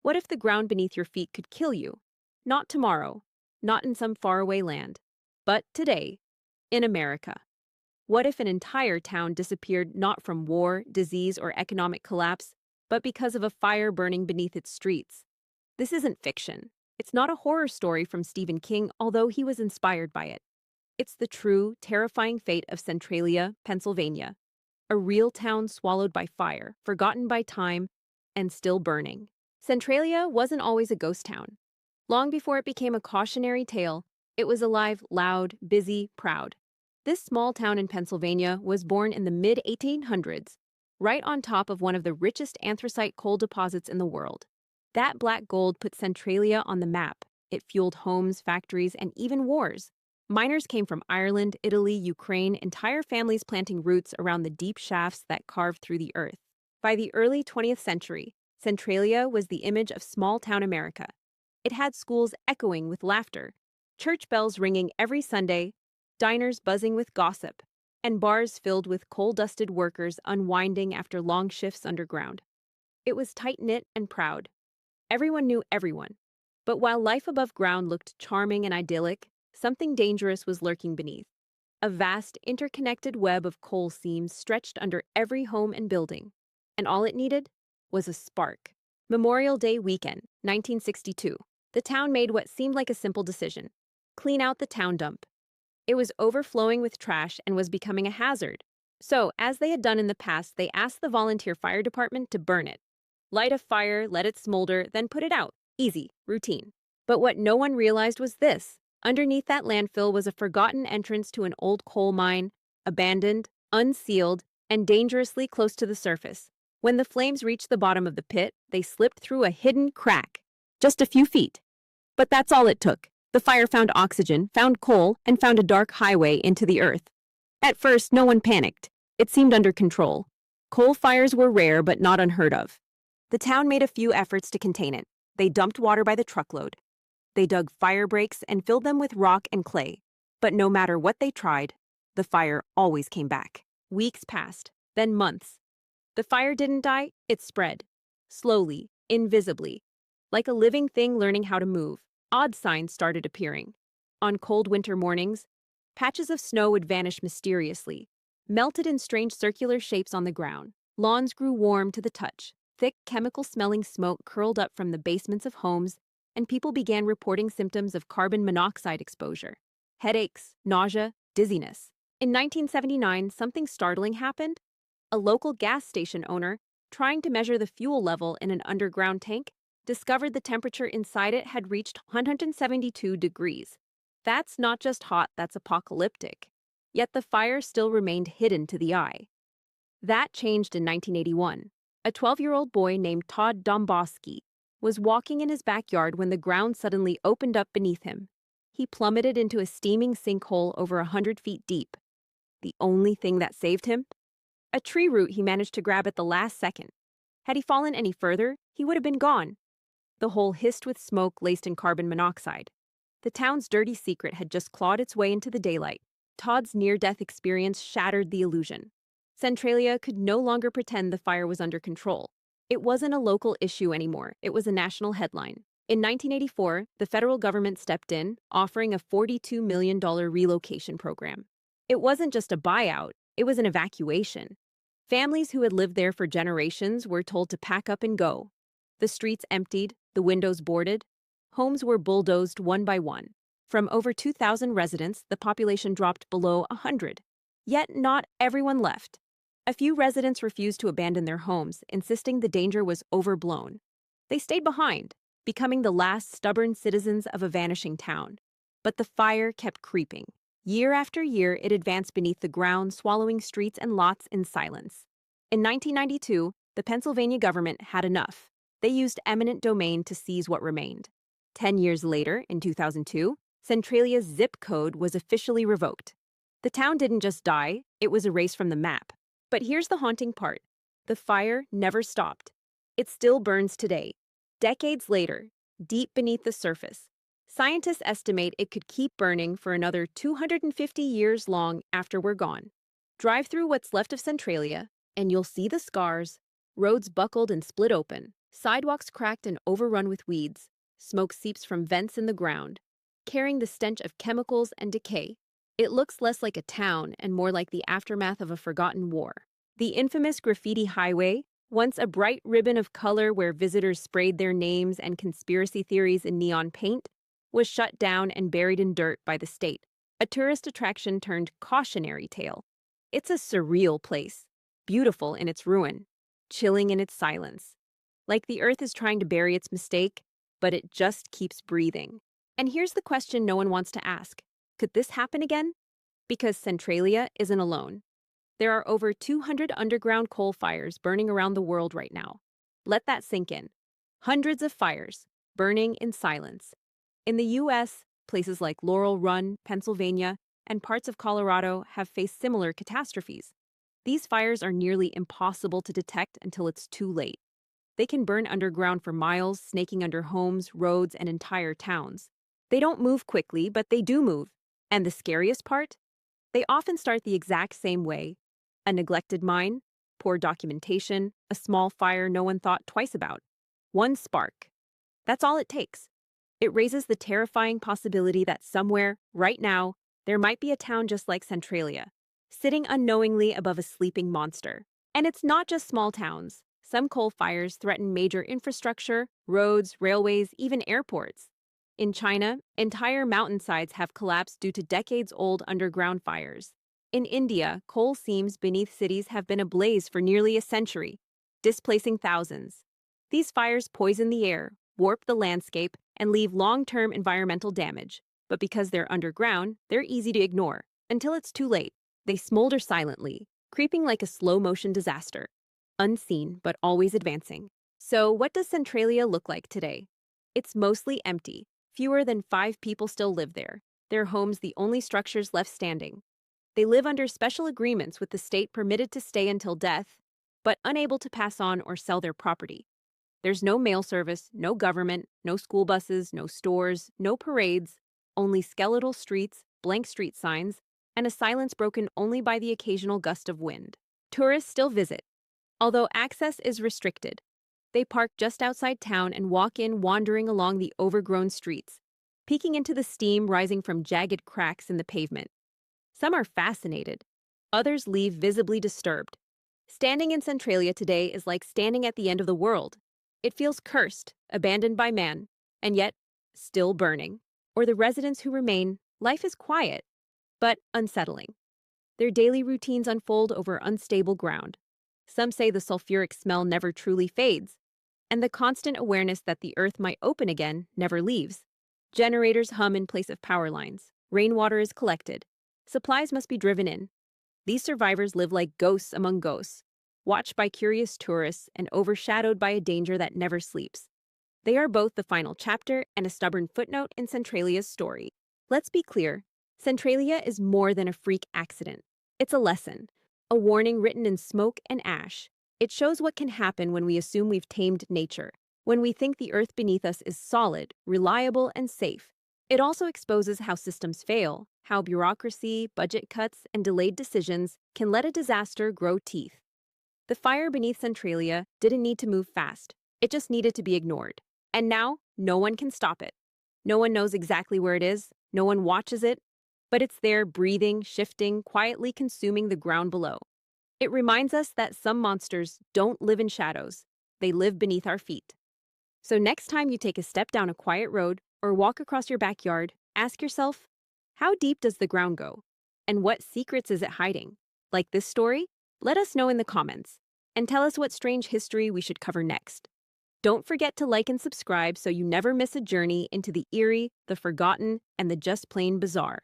What if the ground beneath your feet could kill you? Not tomorrow, not in some faraway land, but today, in America. What if an entire town disappeared not from war, disease, or economic collapse, but because of a fire burning beneath its streets? This isn't fiction. It's not a horror story from Stephen King, although he was inspired by it. It's the true, terrifying fate of Centralia, Pennsylvania, a real town swallowed by fire, forgotten by time, and still burning. Centralia wasn't always a ghost town. Long before it became a cautionary tale, it was alive, loud, busy, proud. This small town in Pennsylvania was born in the mid-1800s, right on top of one of the richest anthracite coal deposits in the world. That black gold put Centralia on the map. It fueled homes, factories, and even wars. Miners came from Ireland, Italy, Ukraine, entire families planting roots around the deep shafts that carved through the earth. By the early 20th century, Centralia was the image of small-town America. It had schools echoing with laughter, church bells ringing every Sunday, diners buzzing with gossip, and bars filled with coal-dusted workers unwinding after long shifts underground. It was tight-knit and proud. Everyone knew everyone. But while life above ground looked charming and idyllic, something dangerous was lurking beneath. A vast, interconnected web of coal seams stretched under every home and building. And all it needed was a spark. Memorial Day weekend, 1962. The town made what seemed like a simple decision: clean out the town dump. It was overflowing with trash and was becoming a hazard. So, as they had done in the past, they asked the volunteer fire department to burn it. Light a fire, let it smolder, then put it out. Easy, routine. But what no one realized was this. Underneath that landfill was a forgotten entrance to an old coal mine, abandoned, unsealed, and dangerously close to the surface. When the flames reached the bottom of the pit, they slipped through a hidden crack. Just a few feet. But that's all it took. The fire found oxygen, found coal, and found a dark highway into the earth. At first, no one panicked. It seemed under control. Coal fires were rare but not unheard of. The town made a few efforts to contain it. They dumped water by the truckload. They dug fire breaks and filled them with rock and clay. But no matter what they tried, the fire always came back. Weeks passed, then months. The fire didn't die, it spread. Slowly, invisibly. Like a living thing learning how to move, odd signs started appearing. On cold winter mornings, patches of snow would vanish mysteriously, melted in strange circular shapes on the ground. Lawns grew warm to the touch. Thick, chemical-smelling smoke curled up from the basements of homes, and people began reporting symptoms of carbon monoxide exposure. Headaches, nausea, dizziness. In 1979, something startling happened. A local gas station owner, trying to measure the fuel level in an underground tank, discovered the temperature inside it had reached 172 degrees. That's not just hot, that's apocalyptic. Yet the fire still remained hidden to the eye. That changed in 1981. A 12-year-old boy named Todd Domboski was walking in his backyard when the ground suddenly opened up beneath him. He plummeted into a steaming sinkhole over 100 feet deep. The only thing that saved him? A tree root he managed to grab at the last second. Had he fallen any further, he would have been gone. The hole hissed with smoke laced in carbon monoxide. The town's dirty secret had just clawed its way into the daylight. Todd's near-death experience shattered the illusion. Centralia could no longer pretend the fire was under control. It wasn't a local issue anymore, it was a national headline. In 1984, the federal government stepped in, offering a $42 million relocation program. It wasn't just a buyout, it was an evacuation. Families who had lived there for generations were told to pack up and go. The streets emptied, the windows boarded. Homes were bulldozed one by one. From over 2,000 residents, the population dropped below 100. Yet not everyone left. A few residents refused to abandon their homes, insisting the danger was overblown. They stayed behind, becoming the last stubborn citizens of a vanishing town. But the fire kept creeping. Year after year, it advanced beneath the ground, swallowing streets and lots in silence. In 1992, the Pennsylvania government had enough. They used eminent domain to seize what remained. 10 years later, in 2002, Centralia's zip code was officially revoked. The town didn't just die, it was erased from the map. But here's the haunting part. The fire never stopped. It still burns today. Decades later, deep beneath the surface, scientists estimate it could keep burning for another 250 years long after we're gone. Drive through what's left of Centralia, and you'll see the scars, roads buckled and split open, Sidewalks cracked and overrun with weeds. Smoke seeps from vents in the ground, carrying the stench of chemicals and decay. It looks less like a town and more like the aftermath of a forgotten war. The infamous graffiti highway, once a bright ribbon of color where visitors sprayed their names and conspiracy theories in neon paint, was shut down and buried in dirt by the state. A tourist attraction turned cautionary tale. It's a surreal place, beautiful in its ruin, chilling in its silence. Like the earth is trying to bury its mistake, but it just keeps breathing. And here's the question no one wants to ask. Could this happen again? Because Centralia isn't alone. There are over 200 underground coal fires burning around the world right now. Let that sink in. Hundreds of fires, burning in silence. In the U.S., places like Laurel Run, Pennsylvania, and parts of Colorado have faced similar catastrophes. These fires are nearly impossible to detect until it's too late. They can burn underground for miles, snaking under homes, roads, and entire towns. They don't move quickly, but they do move. And the scariest part? They often start the exact same way. A neglected mine, poor documentation, a small fire no one thought twice about. One spark. That's all it takes. It raises the terrifying possibility that somewhere, right now, there might be a town just like Centralia, sitting unknowingly above a sleeping monster. And it's not just small towns. Some coal fires threaten major infrastructure, roads, railways, even airports. In China, entire mountainsides have collapsed due to decades-old underground fires. In India, coal seams beneath cities have been ablaze for nearly a century, displacing thousands. These fires poison the air, warp the landscape, and leave long-term environmental damage. But because they're underground, they're easy to ignore. Until it's too late, they smolder silently, creeping like a slow-motion disaster. Unseen, but always advancing. So what does Centralia look like today? It's mostly empty. Fewer than 5 people still live there. Their homes the only structures left standing. They live under special agreements with the state, permitted to stay until death, but unable to pass on or sell their property. There's no mail service, no government, no school buses, no stores, no parades, only skeletal streets, blank street signs, and a silence broken only by the occasional gust of wind. Tourists still visit, although access is restricted. They park just outside town and walk in, wandering along the overgrown streets, peeking into the steam rising from jagged cracks in the pavement. Some are fascinated. Others leave visibly disturbed. Standing in Centralia today is like standing at the end of the world. It feels cursed, abandoned by man, and yet still burning. For the residents who remain, life is quiet, but unsettling. Their daily routines unfold over unstable ground. Some say the sulfuric smell never truly fades, and the constant awareness that the earth might open again never leaves. Generators hum in place of power lines. Rainwater is collected. Supplies must be driven in. These survivors live like ghosts among ghosts, watched by curious tourists and overshadowed by a danger that never sleeps. They are both the final chapter and a stubborn footnote in Centralia's story. Let's be clear, Centralia is more than a freak accident. It's a lesson, a warning written in smoke and ash. It shows what can happen when we assume we've tamed nature, when we think the earth beneath us is solid, reliable, and safe. It also exposes how systems fail, how bureaucracy, budget cuts, and delayed decisions can let a disaster grow teeth. The fire beneath Centralia didn't need to move fast. It just needed to be ignored. And now, no one can stop it. No one knows exactly where it is, no one watches it, but it's there breathing, shifting, quietly consuming the ground below. It reminds us that some monsters don't live in shadows, they live beneath our feet. So next time you take a step down a quiet road or walk across your backyard, ask yourself, how deep does the ground go? And what secrets is it hiding? Like this story? Let us know in the comments, and tell us what strange history we should cover next. Don't forget to like and subscribe so you never miss a journey into the eerie, the forgotten, and the just plain bizarre.